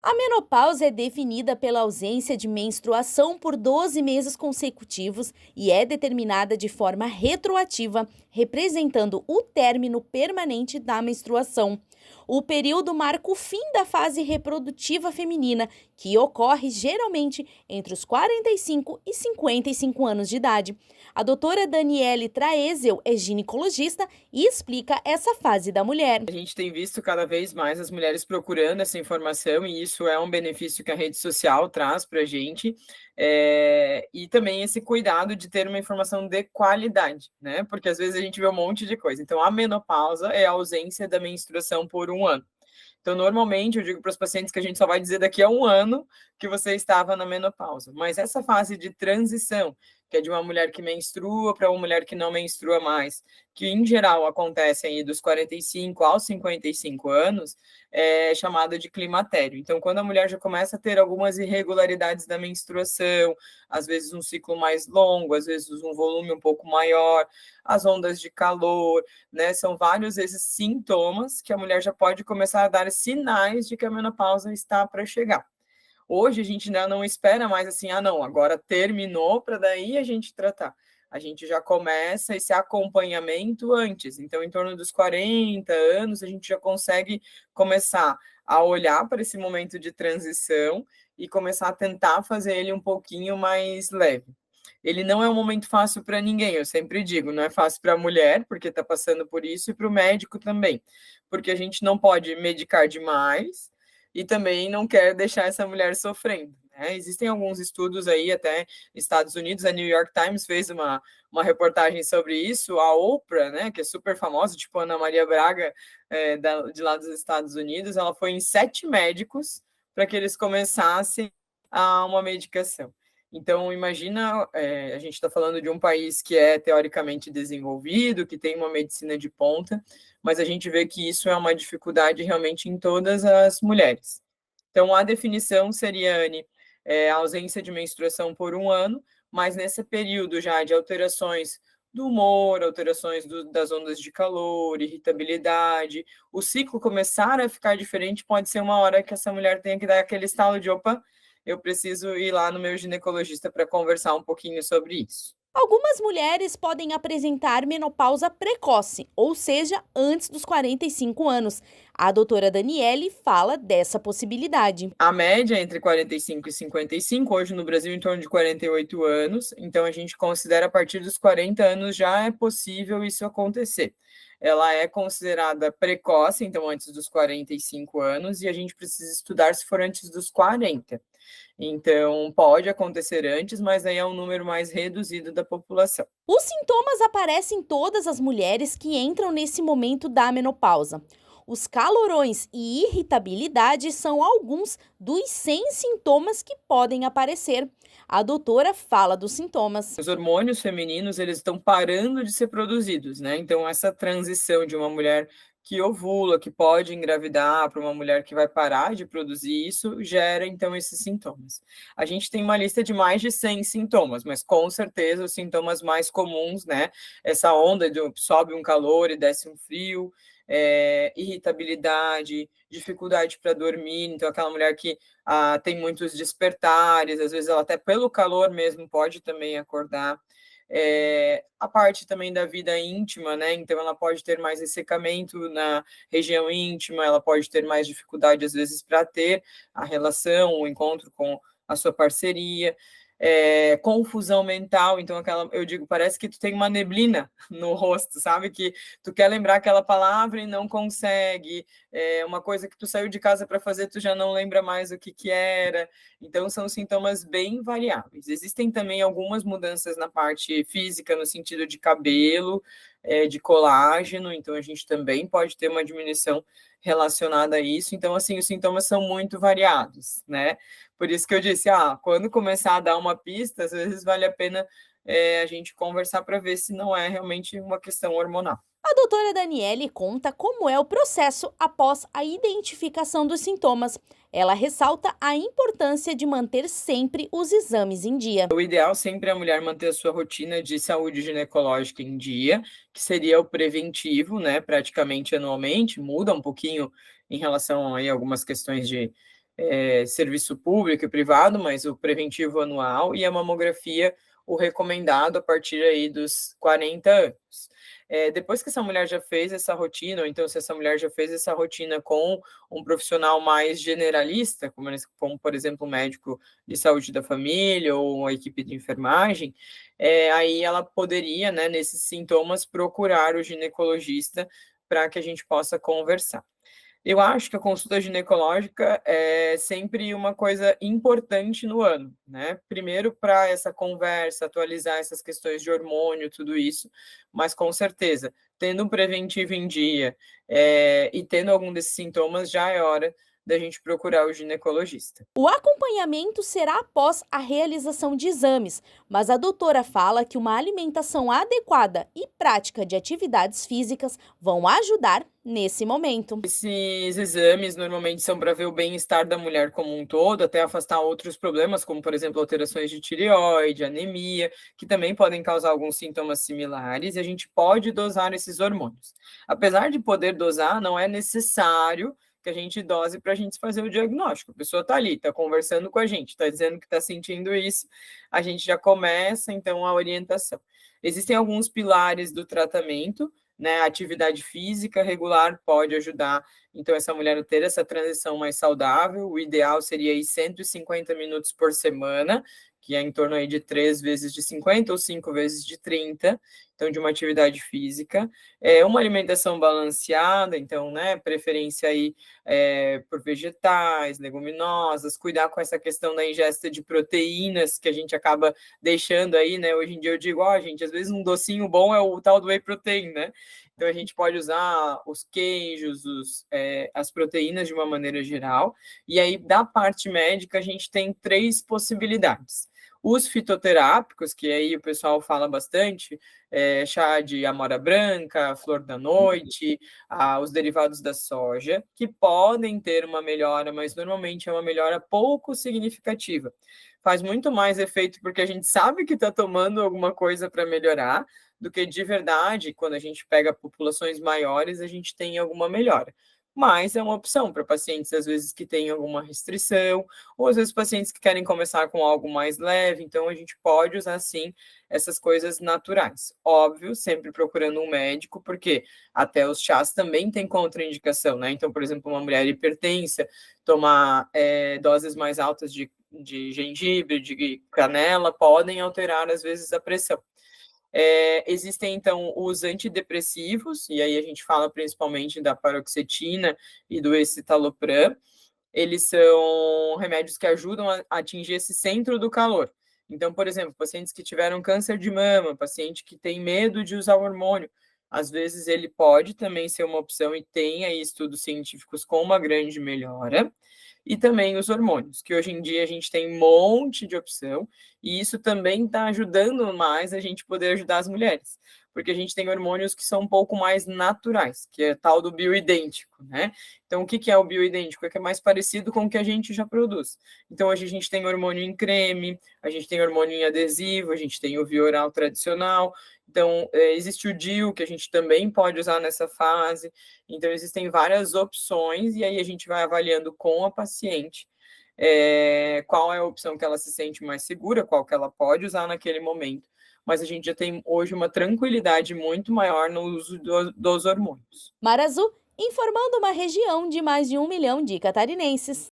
A menopausa é definida pela ausência de menstruação por 12 meses consecutivos e é determinada de forma retroativa, representando o término permanente da menstruação. O período marca o fim da fase reprodutiva feminina, que ocorre geralmente entre os 45 e 55 anos de idade. A doutora Daniele Traezel é ginecologista e explica essa fase da mulher. A gente tem visto cada vez mais as mulheres procurando essa informação, e isso é um benefício que a rede social traz para a gente, e também esse cuidado de ter uma informação de qualidade, né? Porque às vezes a gente vê um monte de coisa. Então, a menopausa é a ausência da menstruação por um ano. Então, normalmente, eu digo para os pacientes que a gente só vai dizer daqui a um ano que você estava na menopausa. Mas essa fase de transição, que é de uma mulher que menstrua para uma mulher que não menstrua mais, que em geral acontece aí dos 45 aos 55 anos, é chamada de climatério. Então, quando a mulher já começa a ter algumas irregularidades da menstruação, às vezes um ciclo mais longo, às vezes um volume um pouco maior, as ondas de calor, né? São vários esses sintomas que a mulher já pode começar a dar sinais de que a menopausa está para chegar. Hoje a gente ainda não espera mais assim, ah, não, agora terminou para daí a gente tratar. A gente já começa esse acompanhamento antes. Então, em torno dos 40 anos, a gente já consegue começar a olhar para esse momento de transição e começar a tentar fazer ele um pouquinho mais leve. Ele não é um momento fácil para ninguém, eu sempre digo, não é fácil para a mulher, porque está passando por isso, e para o médico também, porque a gente não pode medicar demais e também não quer deixar essa mulher sofrendo. Né? Existem alguns estudos aí, até Estados Unidos, a New York Times fez uma reportagem sobre isso, a Oprah, né, que é super famosa, tipo Ana Maria Braga, de lá dos Estados Unidos, ela foi em 7 médicos para que eles começassem a uma medicação. Então, imagina, a gente está falando de um país que é teoricamente desenvolvido, que tem uma medicina de ponta, mas a gente vê que isso é uma dificuldade realmente em todas as mulheres. Então, a definição seria, Anne, a ausência de menstruação por um ano, mas nesse período já de alterações do humor, alterações das ondas de calor, irritabilidade, o ciclo começar a ficar diferente, pode ser uma hora que essa mulher tenha que dar aquele estalo de opa, eu preciso ir lá no meu ginecologista para conversar um pouquinho sobre isso. Algumas mulheres podem apresentar menopausa precoce, ou seja, antes dos 45 anos. A doutora Daniele fala dessa possibilidade. A média é entre 45 e 55, hoje no Brasil em torno de 48 anos, então a gente considera a partir dos 40 anos já é possível isso acontecer. Ela é considerada precoce, então antes dos 45 anos, e a gente precisa estudar se for antes dos 40. Então, pode acontecer antes, mas aí é um número mais reduzido da população. Os sintomas aparecem em todas as mulheres que entram nesse momento da menopausa. Os calorões e irritabilidade são alguns dos 100 sintomas que podem aparecer. A doutora fala dos sintomas. Os hormônios femininos, eles estão parando de ser produzidos, né? Então, essa transição de uma mulher que ovula, que pode engravidar, para uma mulher que vai parar de produzir isso, gera, então, esses sintomas. A gente tem uma lista de mais de 100 sintomas, mas com certeza os sintomas mais comuns, né? Essa onda de sobe um calor e desce um frio, irritabilidade, dificuldade para dormir, então aquela mulher que tem muitos despertares, às vezes ela até pelo calor mesmo pode também acordar. A parte também da vida íntima, né? Então ela pode ter mais ressecamento na região íntima, ela pode ter mais dificuldade às vezes para ter a relação, o encontro com a sua parceria. Confusão mental, então aquela, eu digo, parece que tu tem uma neblina no rosto, sabe? Que tu quer lembrar aquela palavra e não consegue, uma coisa que tu saiu de casa para fazer, tu já não lembra mais o que era. Então, são sintomas bem variáveis. Existem também algumas mudanças na parte física, no sentido de cabelo, de colágeno, então a gente também pode ter uma diminuição relacionada a isso. Então, assim, os sintomas são muito variados, né? Por isso que eu disse, quando começar a dar uma pista, às vezes vale a pena a gente conversar para ver se não é realmente uma questão hormonal. A doutora Daniele conta como é o processo após a identificação dos sintomas. Ela ressalta a importância de manter sempre os exames em dia. O ideal sempre é a mulher manter a sua rotina de saúde ginecológica em dia, que seria o preventivo, né? Praticamente anualmente, muda um pouquinho em relação a algumas questões serviço público e privado, mas o preventivo anual, e a mamografia, o recomendado a partir aí dos 40 anos. Depois que essa mulher já fez essa rotina, ou então se essa mulher já fez essa rotina com um profissional mais generalista, como por exemplo, um médico de saúde da família ou uma equipe de enfermagem, aí ela poderia, né, nesses sintomas, procurar o ginecologista para que a gente possa conversar. Eu acho que a consulta ginecológica é sempre uma coisa importante no ano, né? Primeiro, para essa conversa, atualizar essas questões de hormônio, tudo isso, mas com certeza, tendo um preventivo em dia, e tendo algum desses sintomas, já é hora da gente procurar o ginecologista. O acompanhamento será após a realização de exames, mas a doutora fala que uma alimentação adequada e prática de atividades físicas vão ajudar nesse momento. Esses exames normalmente são para ver o bem-estar da mulher como um todo, até afastar outros problemas, como, por exemplo, alterações de tireoide, anemia, que também podem causar alguns sintomas similares, e a gente pode dosar esses hormônios. Apesar de poder dosar, não é necessário que a gente dose para a gente fazer o diagnóstico. A pessoa está ali, está conversando com a gente, está dizendo que está sentindo isso, a gente já começa, então, a orientação. Existem alguns pilares do tratamento, né? A atividade física regular pode ajudar, então, essa mulher a ter essa transição mais saudável. O ideal seria aí 150 minutos por semana, que é em torno aí de 3 vezes de 50 ou 5 vezes de 30, então, de uma atividade física. Uma alimentação balanceada, então, né, preferência aí por vegetais, leguminosas, cuidar com essa questão da ingesta de proteínas, que a gente acaba deixando aí, né, hoje em dia eu digo, gente, às vezes um docinho bom é o tal do whey protein, né, então a gente pode usar os queijos, as proteínas de uma maneira geral, e aí da parte médica a gente tem 3 possibilidades. Os fitoterápicos, que aí o pessoal fala bastante, chá de amora branca, flor da noite, os derivados da soja, que podem ter uma melhora, mas normalmente é uma melhora pouco significativa. Faz muito mais efeito porque a gente sabe que está tomando alguma coisa para melhorar, do que de verdade, quando a gente pega populações maiores, a gente tem alguma melhora. Mas é uma opção para pacientes, às vezes, que têm alguma restrição, ou às vezes pacientes que querem começar com algo mais leve, então a gente pode usar, sim, essas coisas naturais. Óbvio, sempre procurando um médico, porque até os chás também têm contraindicação, né? Então, por exemplo, uma mulher hipertensa, tomar doses mais altas de gengibre, de canela, podem alterar, às vezes, a pressão. Existem, então, os antidepressivos, e aí a gente fala principalmente da paroxetina e do escitalopram. Eles são remédios que ajudam a atingir esse centro do calor. Então, por exemplo, pacientes que tiveram câncer de mama, paciente que tem medo de usar o hormônio, às vezes ele pode também ser uma opção, e tem aí estudos científicos com uma grande melhora. E também os hormônios, que hoje em dia a gente tem um monte de opção, e isso também está ajudando mais a gente poder ajudar as mulheres, porque a gente tem hormônios que são um pouco mais naturais, que é tal do bioidêntico, né? Então, o que é o bioidêntico? É que é mais parecido com o que a gente já produz. Então, hoje a gente tem hormônio em creme, a gente tem hormônio em adesivo, a gente tem o via oral tradicional. Então, existe o DIU, que a gente também pode usar nessa fase. Então, existem várias opções, e aí a gente vai avaliando com a paciente qual é a opção que ela se sente mais segura, qual que ela pode usar naquele momento. Mas a gente já tem hoje uma tranquilidade muito maior no uso dos hormônios. Mar Azul, informando uma região de mais de 1 milhão de catarinenses.